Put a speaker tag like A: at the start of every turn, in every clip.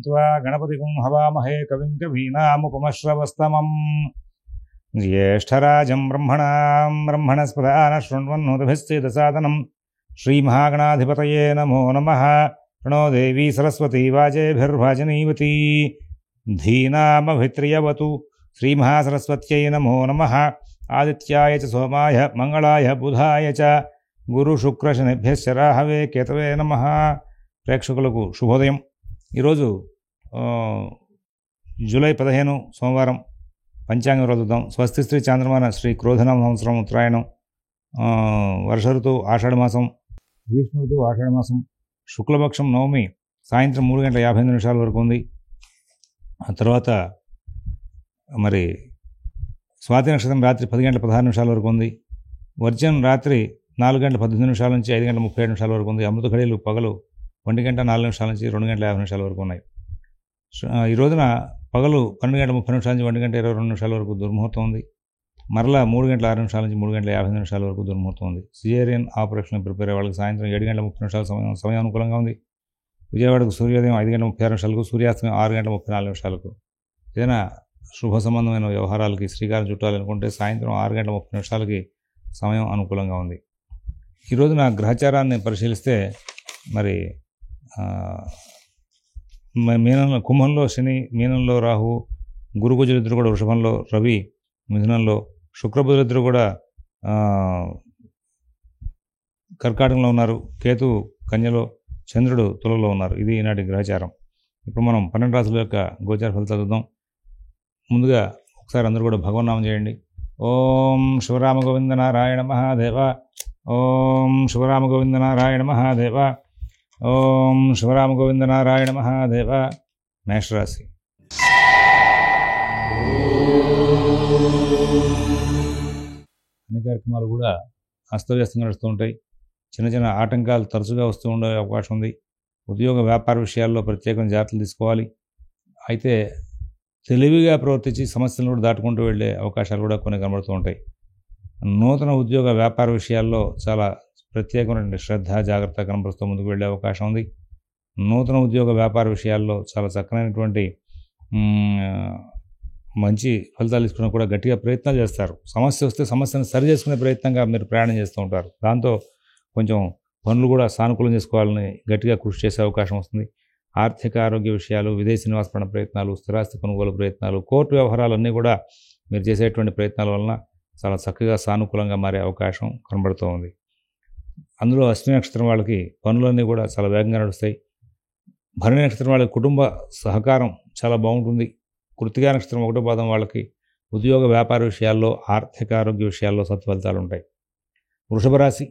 A: त्वा गणपतिं हवामहे कविं कवीनामुपमश्रवस्तमम् ज्येष्ठराजं ब्रह्मणस्पदान शृण्वन्नोतभिश्चेदसादनं श्रीमहागणाधिपतये नमो नमः। प्रणो देवी सरस्वती वाजेभिर्वाजनीवती धीनामभित्रियवतु श्रीमहासरस्वत्यै नमो नमः। आदित्याय च सोमाय मंगलाय बुधाय च गुरुशुक्रशनिभ्यश्च राहवे केतवे नमः। ప్రేక్షకులకు శుభోదయం। ఈరోజు జూలై 15 సోమవారం పంచాంగం రోజుద్దాం। స్వస్తి శ్రీ చాంద్రమాన శ్రీ క్రోధనామ సంవత్సరం ఉత్తరాయణం, వర్ష ఋతువు ఆషాఢమాసం, గ్రీష్మ ఋతువు ఆషాఢమాసం, శుక్లపక్షం నవమి సాయంత్రం 3:58 వరకు ఉంది। ఆ తర్వాత మరి స్వాతి నక్షత్రం రాత్రి 10:16 వరకు ఉంది। వర్జం రాత్రి 4:18 నుంచి 5:37 వరకు ఉంది। అమృత ఘడియలు పగలు 1:04 నుంచి 2:50 వరకు ఉన్నాయి। ఈ రోజున పగలు 12:30 నుంచి 1:22 వరకు దుర్ముహూర్తం ఉంది। మరలా 3:06 నుంచి 3:50 వరకు దుర్ముహూర్తం ఉంది। సిజేరియన్ ఆపరేషన్ ప్రిపేర్ అయ్యే వాళ్ళకి సాయంత్రం 7:30 సమయం అనుకూలంగా ఉంది। విజయవాడకు సూర్యోదయం 5:36, సూర్యాస్తమయం 6:34. ఏదైనా శుభ సంబంధమైన వ్యవహారాలకి శ్రీకారం చుట్టాలనుకుంటే సాయంత్రం 6:30 సమయం అనుకూలంగా ఉంది। ఈ రోజున గ్రహచారాన్ని పరిశీలిస్తే మరి మీనంలో కుంభంలో శని, మీనంలో రాహు, గురుగుజులిద్దరు కూడా వృషభంలో, రవి మిథునంలో, శుక్రబుధులిద్దరు కూడా కర్కాటకంలో ఉన్నారు, కేతు కన్యలో, చంద్రుడు తులలో ఉన్నారు। ఇది ఈనాటి గ్రహచారం। ఇప్పుడు మనం 12 రాశుల యొక్క గోచార ఫలితాలు చూద్దాం। ముందుగా ఒకసారి అందరూ కూడా భగవన్నామం చేయండి। ఓం శివరామ గోవింద నారాయణ మహాదేవ, ఓం శివరామ గోవింద నారాయణ మహాదేవ, ఓం శివరామ గోవింద నారాయణ మహాదేవ। మేషరాశి, అన్ని కార్యక్రమాలు కూడా అస్తవ్యస్తంగా నడుస్తూ ఉంటాయి। చిన్న చిన్న ఆటంకాలు తరచుగా వస్తూ ఉండే అవకాశం ఉంది। ఉద్యోగ వ్యాపార విషయాల్లో ప్రత్యేకమైన జాగ్రత్తలు తీసుకోవాలి। అయితే తెలివిగా ప్రవర్తించి సమస్యలను కూడా దాటుకుంటూ వెళ్ళే అవకాశాలు కూడా కొన్ని కనబడుతూ ఉంటాయి। నూతన ఉద్యోగ వ్యాపార విషయాల్లో చాలా ప్రత్యేకమైన శ్రద్ధ, జాగ్రత్త కనబరుస్తూ ముందుకు వెళ్ళే అవకాశం ఉంది। నూతన ఉద్యోగ వ్యాపార విషయాల్లో చాలా చక్కనైనటువంటి మంచి ఫలితాలు తీసుకున్నా కూడా గట్టిగా ప్రయత్నాలు చేస్తారు। సమస్య వస్తే సమస్యను సరి చేసుకునే ప్రయత్నంగా మీరు ప్రయాణం చేస్తూ ఉంటారు। దాంతో కొంచెం పనులు కూడా సానుకూలం చేసుకోవాలని గట్టిగా కృషి చేసే అవకాశం వస్తుంది। ఆర్థిక ఆరోగ్య విషయాలు, విదేశీ నివాసపరణ ప్రయత్నాలు, స్థిరాస్తి కొనుగోలు ప్రయత్నాలు, కోర్టు వ్యవహారాలన్నీ కూడా మీరు చేసేటువంటి ప్రయత్నాల వలన చాలా చక్కగా సానుకూలంగా మారే అవకాశం కనబడుతూ ఉంది। అందులో అశ్విని నక్షత్రం వాళ్ళకి పనులన్నీ కూడా చాలా వేగంగా నడుస్తాయి। భరణి నక్షత్రం వాళ్ళకి కుటుంబ సహకారం చాలా బాగుంటుంది। కృత్తికా నక్షత్రం 1వ పాదం వాళ్ళకి ఉద్యోగ వ్యాపార విషయాల్లో, ఆర్థిక ఆరోగ్య విషయాల్లో సత్ఫలితాలు ఉంటాయి। వృషభ రాశి,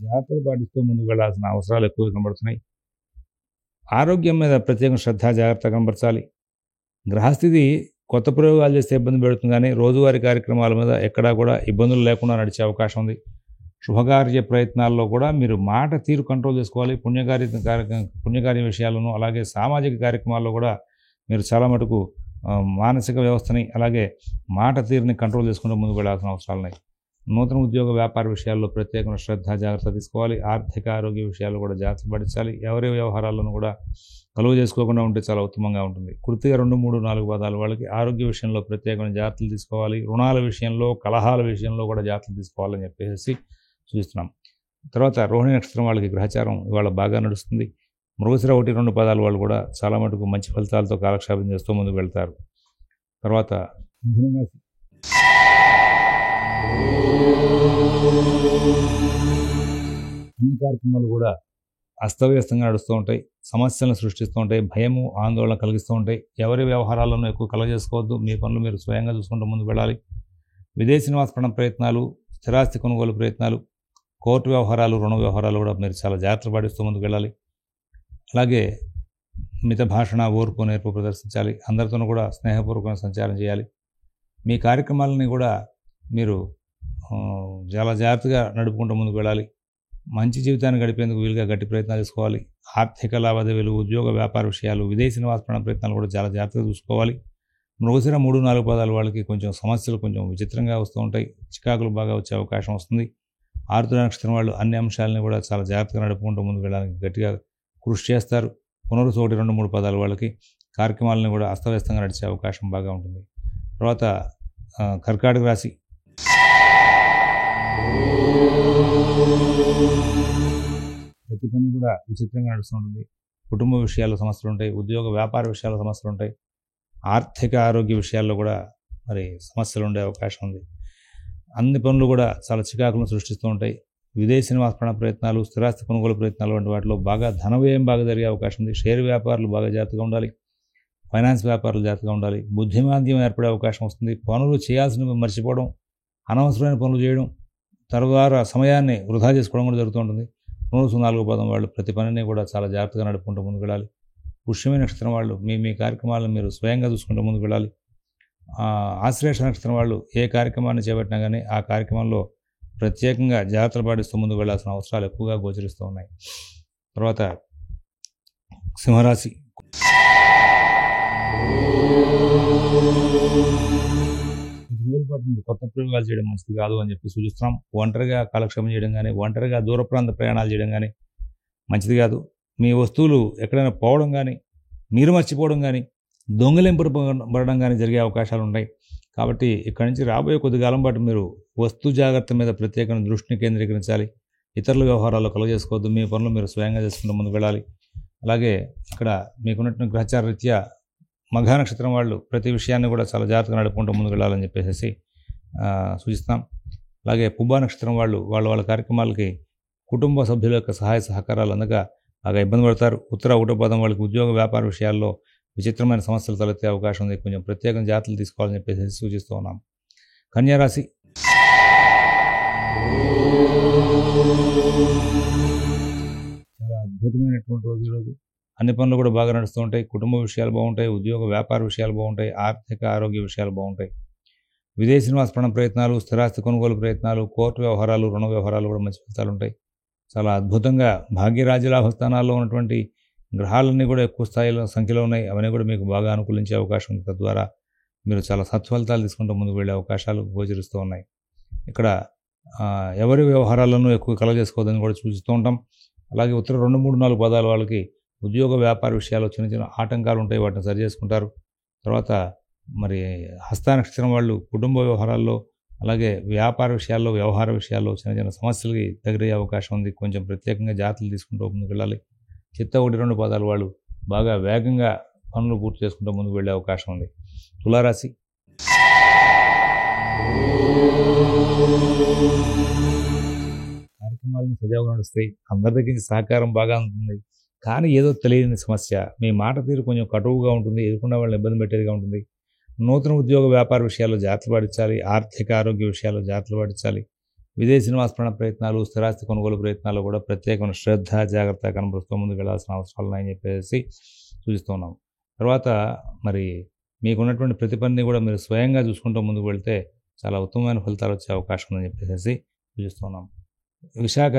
A: జాగ్రత్తలు పాటిస్తూ ముందుకు వెళ్లాల్సిన అవసరాలు ఎక్కువ కనబడుతున్నాయి। ఆరోగ్యం మీద ప్రత్యేక శ్రద్ధ, జాగ్రత్త కనబరచాలి। గ్రహస్థితి కొత్త ప్రయోగాలు చేస్తే ఇబ్బంది పెడుతుంది, కానీ రోజువారీ కార్యక్రమాల మీద ఎక్కడా కూడా ఇబ్బందులు లేకుండా నడిచే అవకాశం ఉంది। శుభకార్య ప్రయత్నాల్లో కూడా మీరు మాట తీరు కంట్రోల్ చేసుకోవాలి। పుణ్యకార్య విషయాలను, అలాగే సామాజిక కార్యక్రమాల్లో కూడా మీరు చాలా మటుకు మానసిక వ్యవస్థని, అలాగే మాట తీరుని కంట్రోల్ చేసుకుంటూ ముందుకు వెళ్ళాల్సిన అవసరాలు ఉన్నాయి। నూతన ఉద్యోగ వ్యాపార విషయాల్లో ప్రత్యేకమైన శ్రద్ధ, జాగ్రత్త తీసుకోవాలి। ఆర్థిక ఆరోగ్య విషయాల్లో కూడా జాగ్రత్త పడించాలి। ఎవరి వ్యవహారాలను కూడా కలువ చేసుకోకుండా ఉంటే చాలా ఉత్తమంగా ఉంటుంది। కృత్తిక 2, 3, 4 పాదాలు వాళ్ళకి ఆరోగ్య విషయంలో ప్రత్యేకమైన జాగ్రత్తలు తీసుకోవాలి। రుణాల విషయంలో, కలహాల విషయంలో కూడా జాగ్రత్తలు తీసుకోవాలని చెప్పేసి చూస్తున్నాం। తర్వాత రోహిణి నక్షత్రం వాళ్ళకి గ్రహచారం ఇవాళ బాగా నడుస్తుంది। మృగశిర 1, 2 పాదాలు వాళ్ళు కూడా చాలా మటుకు మంచి ఫలితాలతో కాలక్షేపం చేస్తూ ముందుకు వెళ్తారు। తర్వాత మిథున రాశి, అన్ని కార్యక్రమాలు కూడా అస్తవ్యస్తంగా నడుస్తూ ఉంటాయి। సమస్యలను సృష్టిస్తూ ఉంటాయి, భయము, ఆందోళన కలిగిస్తూ ఉంటాయి। ఎవరి వ్యవహారాలను ఎక్కువ కలగజేసుకోవద్దు, మీ పనులు మీరు స్వయంగా చూసుకుంటూ ముందుకు వెళ్ళాలి। విదేశీ నివాసపరణ ప్రయత్నాలు, స్థిరాస్తి కొనుగోలు ప్రయత్నాలు, కోర్టు వ్యవహారాలు, రుణ వ్యవహారాలు కూడా మీరు చాలా జాగ్రత్త పాటిస్తూ ముందుకు వెళ్ళాలి। అలాగే మిత భాషణ, ఓర్పు, నేర్పు ప్రదర్శించాలి। అందరితోనూ కూడా స్నేహపూర్వకంగా సంచారం చేయాలి। మీ కార్యక్రమాలని కూడా మీరు చాలా జాగ్రత్తగా నడుపుకుంటూ ముందుకు వెళ్ళాలి। మంచి జీవితాన్ని గడిపేందుకు వీలుగా గట్టి ప్రయత్నాలు చేసుకోవాలి. ఆర్థిక లావాదేవీలు, ఉద్యోగ వ్యాపార విషయాలు, విదేశీ నివాస ప్రయత్నాలు కూడా చాలా జాగ్రత్తగా చూసుకోవాలి. మృగశిర 3-4 పాదాల వాళ్ళకి కొంచెం సమస్యలు కొంచెం విచిత్రంగా వస్తూ ఉంటాయి. చికాకులు బాగా వచ్చే అవకాశం వస్తుంది. ఆరుద్ర నక్షత్రం వాళ్ళు అన్ని అంశాలని కూడా చాలా జాగ్రత్తగా నడుపుకుంటూ ముందుకు వెళ్ళడానికి గట్టిగా కృషి చేస్తారు. పునరుసు 1, 2, 3 పదాలు వాళ్ళకి కార్యక్రమాలను కూడా అస్తవ్యస్తంగా నడిచే అవకాశం బాగా ఉంటుంది. తర్వాత కర్కాటక రాశి. ప్రతి పని కూడా విచిత్రంగా నడుస్తుంటుంది. కుటుంబ విషయాల్లో సమస్యలు ఉంటాయి, ఉద్యోగ వ్యాపార విషయాల్లో సమస్యలు ఉంటాయి, ఆర్థిక ఆరోగ్య విషయాల్లో కూడా మరి సమస్యలు ఉండే అవకాశం ఉంది. అన్ని పనులు కూడా చాలా చికాకులను సృష్టిస్తూ ఉంటాయి. విదేశీ నివాస ప్రయత్నాలు, స్థిరాస్తి కొనుగోలు ప్రయత్నాలు వంటి వాటిలో బాగా ధన వ్యయం బాగా జరిగే అవకాశం ఉంది. షేర్ వ్యాపారులు బాగా జాగ్రత్తగా ఉండాలి. ఫైనాన్స్ వ్యాపారులు జాగ్రత్తగా ఉండాలి. బుద్ధిమాంద్యం ఏర్పడే అవకాశం వస్తుంది. పనులు చేయాల్సినవి మర్చిపోవడం, అనవసరమైన పనులు చేయడం, తరువాత సమయాన్ని వృధా చేసుకోవడం కూడా జరుగుతూ ఉంటుంది. పునరుసు 4 పదం వాళ్ళు ప్రతి పనిని కూడా చాలా జాగ్రత్తగా నడుపుకుంటూ ముందుకు వెళ్ళాలి. పుష్యమి నక్షత్రం వాళ్ళు మీ కార్యక్రమాలను మీరు స్వయంగా చూసుకుంటూ ముందుకు వెళ్ళాలి. ఆశ్లేష నక్షత్రం వాళ్ళు ఏ కార్యక్రమాన్ని చేపట్టినా కానీ ఆ కార్యక్రమంలో ప్రత్యేకంగా జాగ్రత్తలు పాటిస్తూ ముందుకు వెళ్ళాల్సిన అవసరాలు ఎక్కువగా గోచరిస్తూ ఉన్నాయి. తర్వాత సింహరాశి. కొద్ది రోజుల పాటు మీరు కొత్త ప్రయోగాలు చేయడం మంచిది కాదు అని చెప్పి సూచిస్తున్నాం. ఒంటరిగా కాలక్షేపం చేయడం కానీ, ఒంటరిగా దూర ప్రాంత ప్రయాణాలు చేయడం కానీ మంచిది కాదు. మీ వస్తువులు ఎక్కడైనా పోవడం కానీ, మీరు మర్చిపోవడం కానీ, దొంగలింపబడడం కానీ జరిగే అవకాశాలు ఉన్నాయి. కాబట్టి ఇక్కడి నుంచి రాబోయే కొద్ది కాలం పాటు మీరు వస్తు జాగ్రత్త మీద ప్రత్యేకమైన దృష్టిని కేంద్రీకరించాలి. ఇతరుల వ్యవహారాల్లో కలుగజేసుకోవద్దు. మీ పనులు మీరు స్వయంగా చేసుకుంటూ ముందుకు వెళ్ళాలి. అలాగే ఇక్కడ మీకున్నటువంటి గ్రహచార రీత్యా మఘా నక్షత్రం వాళ్ళు ప్రతి విషయాన్ని కూడా చాలా జాగ్రత్తగా నడుపుకుంటూ ముందుకు వెళ్ళాలని చెప్పేసి సూచిస్తాం. అలాగే పుబ్బా నక్షత్రం వాళ్ళు వాళ్ళ కార్యక్రమాలకి కుటుంబ సభ్యుల యొక్క సహాయ సహకారాలు అందక బాగా ఇబ్బంది పడతారు. ఉత్తర 1వ పదం వాళ్ళకి ఉద్యోగ వ్యాపార విషయాల్లో విచిత్రమైన సమస్యలు తలెత్తే అవకాశం ఉంది. కొంచెం ప్రత్యేకంగా జాగ్రత్తలు తీసుకోవాలని చెప్పేసి సూచిస్తూ ఉన్నాం. కన్యారాశి. చాలా అద్భుతమైనటువంటి రోజు ఈరోజు. అన్ని పనులు కూడా బాగా నడుస్తూ ఉంటాయి. కుటుంబ విషయాలు బాగుంటాయి, ఉద్యోగ వ్యాపార విషయాలు బాగుంటాయి, ఆర్థిక ఆరోగ్య విషయాలు బాగుంటాయి. విదేశీ నివాస ప్రయత్నాలు, స్థిరాస్తి కొనుగోలు ప్రయత్నాలు, కోర్టు వ్యవహారాలు, రుణ వ్యవహారాలు కూడా మంచి ఫలితాలు ఉంటాయి. చాలా అద్భుతంగా భాగ్యరాజ్యలాభ స్థానాల్లో ఉన్నటువంటి గ్రహాలన్నీ కూడా ఎక్కువ స్థాయిలో సంఖ్యలో ఉన్నాయి. అవన్నీ కూడా మీకు బాగా అనుకూలించే అవకాశం ఉంది. తద్వారా మీరు చాలా సత్ఫలితాలు తీసుకుంటూ ముందుకు వెళ్ళే అవకాశాలు గోచరిస్తూ ఉన్నాయి. ఇక్కడ ఎవరి వ్యవహారాలను ఎక్కువ కలగజేసుకోవద్దని కూడా సూచిస్తూ ఉంటాం. అలాగే ఉత్తర 2, 3, 4 పదాల వాళ్ళకి ఉద్యోగ వ్యాపార విషయాల్లో చిన్న చిన్న ఆటంకాలు ఉంటాయి. వాటిని సరి చేసుకుంటారు. తర్వాత మరి హస్త నక్షత్రం వాళ్ళు కుటుంబ వ్యవహారాల్లో, అలాగే వ్యాపార విషయాల్లో, వ్యవహార విషయాల్లో చిన్న చిన్న సమస్యలకి తగిలే అవకాశం ఉంది. కొంచెం ప్రత్యేకంగా జాగ్రత్తలు తీసుకుంటూ ముందుకు వెళ్ళాలి. చిత్త 1, 2 పదాలు వాళ్ళు బాగా వేగంగా పనులు పూర్తి చేసుకుంటూ ముందుకు వెళ్ళే అవకాశం ఉంది. తులారాశి. కార్యక్రమాలను సజావుగా నడుస్తాయి. అందరి దగ్గర నుంచి సహకారం బాగా ఉంటుంది. కానీ ఏదో తెలియని సమస్య, మీ మాట తీరు కొంచెం కటువుగా ఉంటుంది, ఎదుర్కొన్న వాళ్ళని ఇబ్బంది పెట్టేదిగా ఉంటుంది. నూతన ఉద్యోగ వ్యాపార విషయాల్లో జాగ్రత్తలు పాటించాలి. ఆర్థిక ఆరోగ్య విషయాల్లో జాగ్రత్తలు పాటించాలి. విదేశీ నివాస ప్రయత్నాలు, స్థిరాస్తి కొనుగోలు ప్రయత్నాలు కూడా ప్రత్యేకమైన శ్రద్ధ, జాగ్రత్త కనబరుస్తూ ముందుకు వెళ్లాల్సిన అవసరాలు ఉన్నాయని చెప్పేసి సూచిస్తున్నాం. తర్వాత మరి మీకున్నటువంటి ప్రతి పనిని కూడా మీరు స్వయంగా చూసుకుంటూ ముందుకు వెళ్తే చాలా ఉత్తమమైన ఫలితాలు వచ్చే అవకాశం ఉందని చెప్పేసి సూచిస్తున్నాం. విశాఖ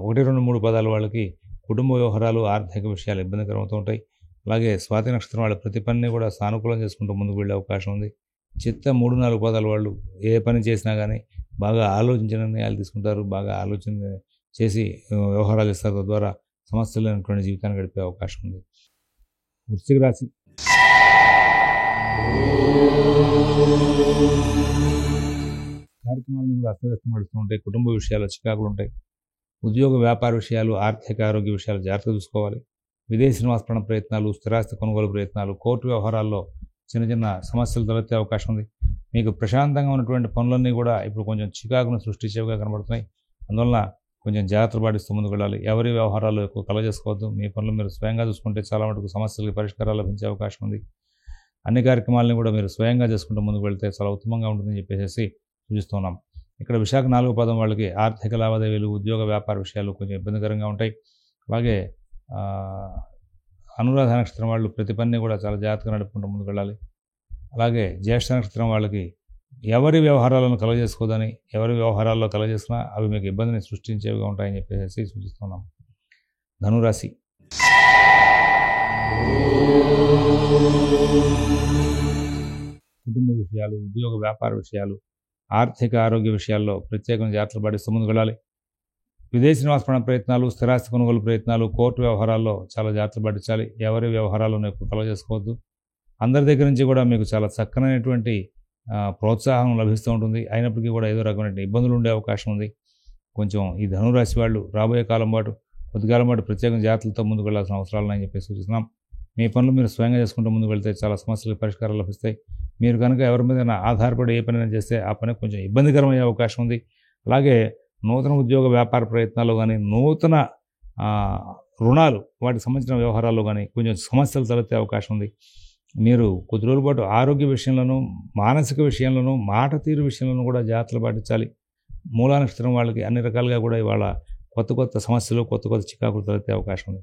A: 1, 2, 3 పదాల వాళ్ళకి కుటుంబ వ్యవహారాలు, ఆర్థిక విషయాలు ఇబ్బందికరం అవుతూ ఉంటాయి. అలాగే స్వాతి నక్షత్రం వాళ్ళ ప్రతి పనిని కూడా సానుకూలం చేసుకుంటూ ముందుకు వెళ్ళే అవకాశం ఉంది. చిత్త 3, 4 పదాల వాళ్ళు ఏ పని చేసినా కానీ బాగా ఆలోచించిన నిర్ణయాలు తీసుకుంటారు. బాగా ఆలోచన చేసి వ్యవహారాలు ఇస్తారు. తద్వారా సమస్యలు లేనటువంటి జీవితాన్ని గడిపే అవకాశం ఉంది. వృశ్చిక రాశి. కార్యక్రమాలను కూడా అస్తవ్యస్తం పడుతూ ఉంటాయి. కుటుంబ విషయాలు చికాకులు ఉంటాయి. ఉద్యోగ వ్యాపార విషయాలు, ఆర్థిక ఆరోగ్య విషయాలు జాగ్రత్తగా చూసుకోవాలి. విదేశీ నివాస ప్రయత్నాలు, స్థిరాస్తి కొనుగోలు ప్రయత్నాలు, కోర్టు వ్యవహారాల్లో చిన్న చిన్న సమస్యలు తలెత్తే అవకాశం ఉంది. మీకు ప్రశాంతంగా ఉన్నటువంటి పనులన్నీ కూడా ఇప్పుడు కొంచెం చికాకును సృష్టించేవిగా కనబడుతున్నాయి. అందువల్ల కొంచెం జాగ్రత్తలు పాటిస్తూ ముందుకు వెళ్ళాలి. ఎవరి వ్యవహారాలు ఎక్కువ కలగజేసుకోవద్దు. మీ పనులు మీరు స్వయంగా చూసుకుంటే చాలా మటుకు సమస్యలకి పరిష్కారాలు లభించే అవకాశం ఉంది. అన్ని కార్యక్రమాలను కూడా మీరు స్వయంగా చేసుకుంటూ ముందుకు వెళ్తే చాలా ఉత్తమంగా ఉంటుందని చెప్పేసి సూచిస్తున్నాం. ఇక్కడ విశాఖ 4వ పదం వాళ్ళకి ఆర్థిక లావాదేవీలు, ఉద్యోగ వ్యాపార విషయాలు కొంచెం ఇబ్బందికరంగా ఉంటాయి. అలాగే అనురాధ నక్షత్రం వాళ్ళు ప్రతి పనిని కూడా చాలా జాగ్రత్తగా నడుపుకుంటూ ముందుకు వెళ్ళాలి. అలాగే జ్యేష్ఠ నక్షత్రం వాళ్ళకి ఎవరి వ్యవహారాలను కలగజేసుకోదని, ఎవరి వ్యవహారాల్లో కలగజేసినా అవి మీకు ఇబ్బందిని సృష్టించేవిగా ఉంటాయని చెప్పేసి సూచిస్తున్నాం. ధనురాశి. కుటుంబ విషయాలు, ఉద్యోగ వ్యాపార విషయాలు, ఆర్థిక ఆరోగ్య విషయాల్లో ప్రత్యేకంగా జాగ్రత్తలు పాటిస్తూ ముందుకు వెళ్ళాలి. విదేశీ నివాస ప్రయత్నాలు, స్థిరాస్తి కొనుగోలు ప్రయత్నాలు, కోర్టు వ్యవహారాల్లో చాలా జాగ్రత్తలు పాటించాలి. ఎవరి వ్యవహారాలను ఎక్కువ కలవ చేసుకోవద్దు. అందరి దగ్గర నుంచి కూడా మీకు చాలా చక్కనైనటువంటి ప్రోత్సాహం లభిస్తూ ఉంటుంది. అయినప్పటికీ కూడా ఏదో రకమైన ఇబ్బందులు ఉండే అవకాశం ఉంది. కొంచెం ఈ ధనురాశి వాళ్ళు రాబోయే కాలం పాటు కొద్దికాలం పాటు ప్రత్యేకంగా జాగ్రత్తలతో ముందుకు వెళ్ళాల్సిన అవసరాలు అని చెప్పి సూచిస్తున్నాం. మీ పనులు మీరు స్వయంగా చేసుకుంటూ ముందుకు వెళ్తే చాలా సమస్యలకు పరిష్కారాలు లభిస్తాయి. మీరు కనుక ఎవరి మీద ఆధారపడి ఏ పని చేస్తే ఆ పని కొంచెం ఇబ్బందికరమయ్యే అవకాశం ఉంది. అలాగే నూతన ఉద్యోగ వ్యాపార ప్రయత్నాలు కానీ, నూతన రుణాలు వాటికి సంబంధించిన వ్యవహారాల్లో కానీ కొంచెం సమస్యలు తలెత్తే అవకాశం ఉంది. మీరు కొద్ది రోజుల పాటు ఆరోగ్య విషయంలోనూ, మానసిక విషయంలోనూ, మాట తీరు విషయంలోనూ కూడా జాగ్రత్తలు పాటించాలి. మూలా నక్షత్రం వాళ్ళకి అన్ని రకాలుగా కూడా ఇవాళ కొత్త కొత్త సమస్యలు, కొత్త కొత్త చికాకులు తలెత్తే అవకాశం ఉంది.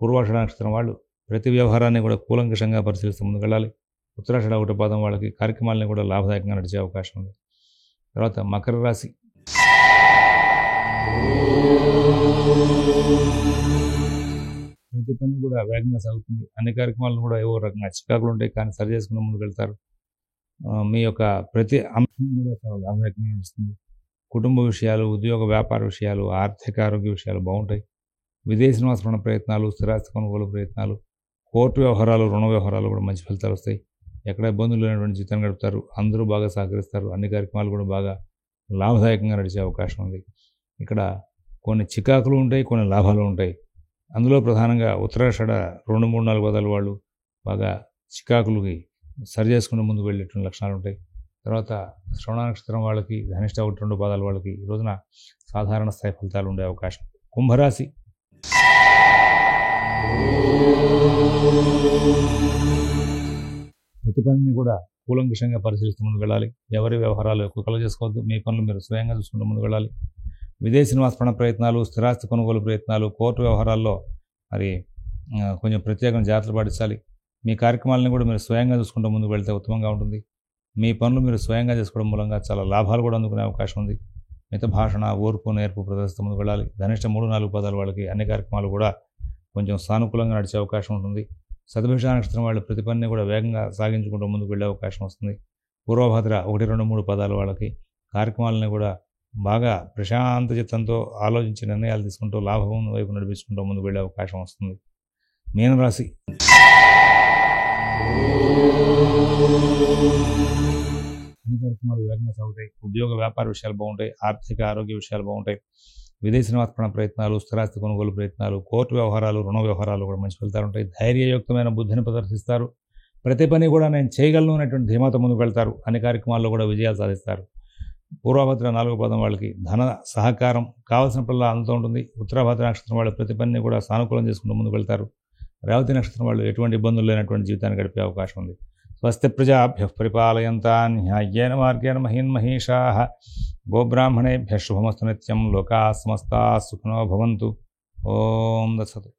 A: పూర్వాషాఢ నక్షత్రం వాళ్ళు ప్రతి వ్యవహారాన్ని కూడా కూలంకషంగా పరిశీలిస్తూ ముందుకు వెళ్ళాలి. ఉత్తరాషాఢ 1వ పాదం వాళ్ళకి కార్యక్రమాలని కూడా లాభదాయకంగా నడిచే అవకాశం ఉంది. తర్వాత మకర రాశి. ప్రతి పని కూడా వేగంగా సాగుతుంది. అన్ని కార్యక్రమాలను కూడా ఏవో రకంగా చికాకులు ఉంటాయి, కానీ సరి చేసుకుని ముందుకు వెళ్తారు. మీ యొక్క ప్రతి అంశం కూడా చాలా లాభదాయకంగా నడుస్తుంది. కుటుంబ విషయాలు, ఉద్యోగ వ్యాపార విషయాలు, ఆర్థిక ఆరోగ్య విషయాలు బాగుంటాయి. విదేశీ నివాస ప్రయత్నాలు, స్థిరాస్తి కొనుగోలు ప్రయత్నాలు, కోర్టు వ్యవహారాలు, రుణ వ్యవహారాలు కూడా మంచి ఫలితాలు వస్తాయి. ఎక్కడ ఇబ్బందులు లేనటువంటి జీవితాన్ని గడుపుతారు. అందరూ బాగా సహకరిస్తారు. అన్ని కార్యక్రమాలు కూడా బాగా లాభదాయకంగా నడిచే అవకాశం ఉంది. ఇక్కడ కొన్ని చికాకులు ఉంటాయి, కొన్ని లాభాలు ఉంటాయి. అందులో ప్రధానంగా ఉత్తరాషాఢ 2, 3, 4 పదాల వాళ్ళు బాగా చికాకులకి సరి చేసుకుంటూ ముందుకు వెళ్ళేటువంటి లక్షణాలు ఉంటాయి. తర్వాత శ్రవణ నక్షత్రం వాళ్ళకి, ధనిష్ట 1, 2 పాదాల వాళ్ళకి ఈ రోజున సాధారణ స్థాయి ఫలితాలు ఉండే అవకాశం. కుంభరాశి. ప్రతి పనిని కూడా కూలంకషంగా పరిశీలిస్తూ ముందుకు వెళ్ళాలి. ఎవరి వ్యవహారాలు ఎక్కువ కలుగ చేసుకోవద్దు. మీ పనులు మీరు స్వయంగా చూసుకుంటూ ముందుకు వెళ్ళాలి. విదేశీ నివాస ప్రయత్నాలు, స్థిరాస్తి కొనుగోలు ప్రయత్నాలు, కోర్టు వ్యవహారాల్లో మరి కొంచెం ప్రత్యేకంగా జాగ్రత్తలు పాటించాలి. మీ కార్యక్రమాలను కూడా మీరు స్వయంగా చూసుకుంటూ ముందుకు వెళ్తే ఉత్తమంగా ఉంటుంది. మీ పనులు మీరు స్వయంగా చేసుకోవడం మూలంగా చాలా లాభాలు కూడా అందుకునే అవకాశం ఉంది. మిత భాషణ, ఓర్పు, నేర్పు ప్రదర్శిస్తూ ముందుకు వెళ్ళాలి. ధనిష్ట 3, 4 పదాల వాళ్ళకి అన్ని కార్యక్రమాలు కూడా కొంచెం సానుకూలంగా నడిచే అవకాశం ఉంటుంది. శతభిష నక్షత్రం వాళ్ళు ప్రతి పనిని కూడా వేగంగా సాగించుకుంటూ ముందుకు వెళ్ళే అవకాశం వస్తుంది. పూర్వభద్ర 1, 2, 3 పదాల వాళ్ళకి కార్యక్రమాలని కూడా బాగా ప్రశాంత చిత్తంతో ఆలోచించి నిర్ణయాలు తీసుకుంటూ లాభం వైపు నడిపించుకుంటూ ముందుకు వెళ్ళే అవకాశం వస్తుంది. మీనరాశి. అన్ని కార్యక్రమాలు వేగంగా సాగుతాయి. ఉద్యోగ వ్యాపార విషయాలు బాగుంటాయి. ఆర్థిక ఆరోగ్య విషయాలు బాగుంటాయి. విదేశీ నివాస ప్రయత్నాలు, స్థిరాస్తి కొనుగోలు ప్రయత్నాలు, కోర్టు వ్యవహారాలు, రుణ వ్యవహారాలు కూడా మంచి ఫలితాలు ఉంటాయి. ధైర్యయుక్తమైన బుద్ధిని ప్రదర్శిస్తారు. ప్రతి పని కూడా నేను చేయగలను అనేటువంటి ధీమాతో ముందుకు వెళ్తారు. అన్ని కార్యక్రమాల్లో కూడా విజయాలు సాధిస్తారు. పూర్వభద్ర 4వ పదం వాళ్ళకి ధన సహకారం కావాల్సినప్పుడల్లా అందుతూ ఉంటుంది. ఉత్తరాభద్ర నక్షత్రం వాళ్ళు ప్రతి పనిని కూడా సానుకూలం చేసుకుంటూ ముందుకు వెళ్తారు. రేవతి నక్షత్రం వాళ్ళు ఎటువంటి ఇబ్బందులు లేనటువంటి జీవితాన్ని గడిపే అవకాశం ఉంది. స్వస్తి ప్రజాభ్యః పరిపాలయంతాన్ న్యాయేన మార్గేణ మహీన్మహీషాః గోబ్రాహ్మణేభ్యః శుభమస్తు నిత్యం. లోకాః సమస్తాః సుఖినో భవంతు. ఓం తత్సత్.